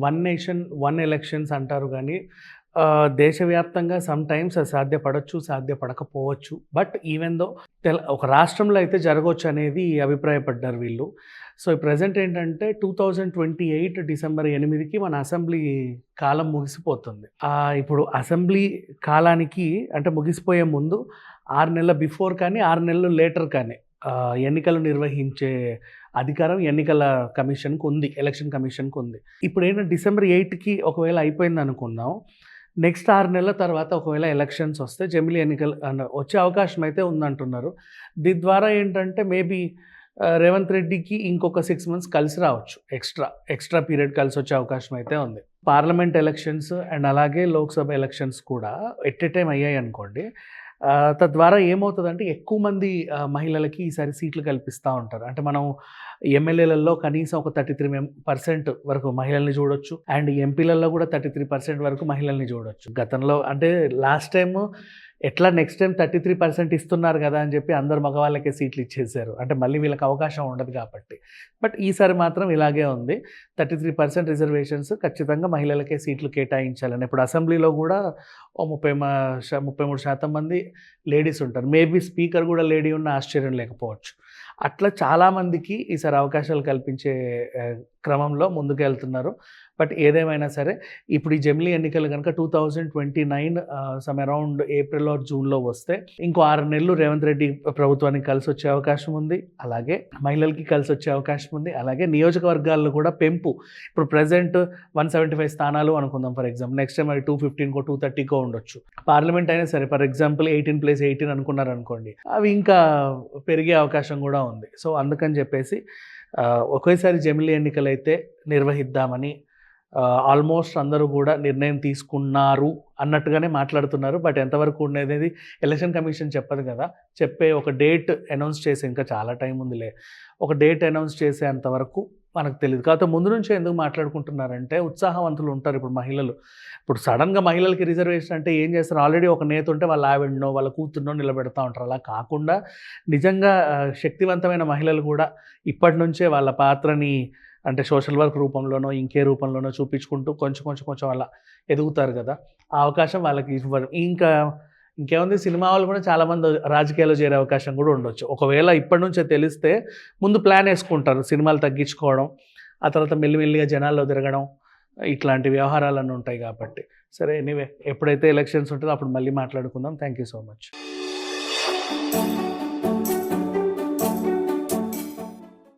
One nation one elections అంటారు కానీ దేశవ్యాప్తంగా సమ్‌టైమ్స్ అది సాధ్యపడొచ్చు, సాధ్యపడకపోవచ్చు. బట్ ఈవెన్ దో ఒక రాష్ట్రంలో అయితే జరగొచ్చు అనేది అభిప్రాయపడ్డారు వీళ్ళు. సో, ప్రెజెంట్ ఏంటంటే 2028 డిసెంబర్ 8కి మన అసెంబ్లీ కాలం ముగిసిపోతుంది. ఇప్పుడు అసెంబ్లీ కాలానికి అంటే ముగిసిపోయే ముందు 6 నెలల బిఫోర్ కానీ, 6 నెలలు లేటర్ కానీ ఎన్నికలు నిర్వహించే అధికారం ఎన్నికల కమిషన్‌కి ఉంది. ఎలక్షన్ కమిషన్‌కి ఉంది. ఇప్పుడేంటంటే డిసెంబర్ 8కి ఒకవేళ అయిపోయిందనుకుందాం. నెక్స్ట్ 6 నెలల తర్వాత ఒకవేళ ఎలక్షన్స్ వస్తే జమిలీ ఎన్నికలు వచ్చే అవకాశం అయితే ఉందంటున్నారు. దీని ద్వారా ఏంటంటే మేబీ రేవంత్ రెడ్డికి ఇంకొక 6 మంత్స్ కలిసి రావచ్చు. ఎక్స్ట్రా పీరియడ్ కలిసొచ్చే అవకాశం అయితే ఉంది. పార్లమెంట్ ఎలక్షన్స్ అండ్ అలాగే లోక్‌సభ ఎలక్షన్స్ కూడా ఎట్ ఎ టైమ్ అయ్యాయనుకోండి. తద్వారా ఏమవుతదంటే ఎక్కువ మంది మహిళలకి ఈసారి సీట్లు కల్పిస్తా ఉంటారు. అంటే మనం ఎమ్మెల్యేలలో కనీసం ఒక 33% వరకు మహిళల్ని చూడొచ్చు. అండ్ ఎంపీలలో కూడా 33% వరకు మహిళల్ని చూడొచ్చు. గతంలో అంటే లాస్ట్ టైము ఎట్లా నెక్స్ట్ టైం 33% ఇస్తున్నారు కదా అని చెప్పి అందరు మగవాళ్ళకే సీట్లు ఇచ్చేశారు. అంటే మళ్ళీ వీళ్ళకి అవకాశం ఉండదు కాబట్టి. బట్ ఈసారి మాత్రం ఇలాగే ఉంది. 33% రిజర్వేషన్స్ ఖచ్చితంగా మహిళలకే సీట్లు కేటాయించాలని. ఇప్పుడు అసెంబ్లీలో కూడా ఓ 33% మంది లేడీస్ ఉంటారు. మేబీ స్పీకర్ కూడా లేడీ ఉన్న ఆశ్చర్యం లేకపోవచ్చు. అట్లా చాలామందికి ఈసారి అవకాశాలు కల్పించే క్రమంలో ముందుకెళ్తున్నారు. బట్ ఏదేమైనా సరే ఇప్పుడు ఈ జమిలీ ఎన్నికలు కనుక 2029 సమ్ అరౌండ్ ఏప్రిల్ ఆర్ జూన్లో వస్తే ఇంకో 6 నెలలు రేవంత్ రెడ్డి ప్రభుత్వానికి కలిసి వచ్చే అవకాశం ఉంది. అలాగే మహిళలకి కలిసి వచ్చే అవకాశం ఉంది. అలాగే నియోజకవర్గాల్లో కూడా పెంపు. ఇప్పుడు ప్రెజెంట్ 175 స్థానాలు అనుకుందాం ఫర్ ఎగ్జాంపుల్. నెక్స్ట్ టైం అది 215కో 230కో ఉండొచ్చు. పార్లమెంట్ అయినా సరే ఫర్ ఎగ్జాంపుల్ 18+18 అనుకున్నారనుకోండి, అవి ఇంకా పెరిగే అవకాశం కూడా ఉంది. సో అందుకని చెప్పేసి ఒకేసారి జమిలీ ఎన్నికలు అయితే నిర్వహిద్దామని ఆల్మోస్ట్ అందరూ కూడా నిర్ణయం తీసుకున్నారు అన్నట్టుగానే మాట్లాడుతున్నారు. బట్ ఎంతవరకు ఉండేది ఎలక్షన్ కమిషన్ చెప్పదు కదా. చెప్పే ఒక డేట్ అనౌన్స్ చేసే ఇంకా చాలా టైం ఉందిలే. ఒక డేట్ అనౌన్స్ చేసేంతవరకు మనకు తెలియదు. కాకపోతే ముందు నుంచే ఎందుకు మాట్లాడుకుంటున్నారంటే ఉత్సాహవంతులు ఉంటారు ఇప్పుడు మహిళలు. ఇప్పుడు సడన్గా మహిళలకి రిజర్వేషన్ అంటే ఏం చేస్తారు? ఆల్రెడీ ఒక నేత ఉంటే వాళ్ళ ఆవిడనో వాళ్ళ కూతుర్నో నిలబెడతా ఉంటారు. అలా కాకుండా నిజంగా శక్తివంతమైన మహిళలు కూడా ఇప్పటి నుంచే వాళ్ళ పాత్రని అంటే సోషల్ వర్క్ రూపంలోనో ఇంకే రూపంలోనో చూపించుకుంటూ కొంచెం అలా ఎదుగుతారు కదా. ఆ అవకాశం వాళ్ళకి ఇవ్వరు. ఇంకేముంది, సినిమా వాళ్ళు కూడా చాలామంది రాజకీయాల్లో చేరే అవకాశం కూడా ఉండొచ్చు. ఒకవేళ ఇప్పటి నుంచే తెలిస్తే ముందు ప్లాన్ వేసుకుంటారు. సినిమాలు తగ్గించుకోవడం, ఆ తర్వాత మెల్లిమెల్లిగా జనాల్లో తిరగడం, ఇట్లాంటి వ్యవహారాలన్నీ ఉంటాయి కాబట్టి. సరే ఎనీవే, ఎప్పుడైతే ఎలక్షన్స్ ఉంటుందో అప్పుడు మళ్ళీ మాట్లాడుకుందాం. Thank you so much.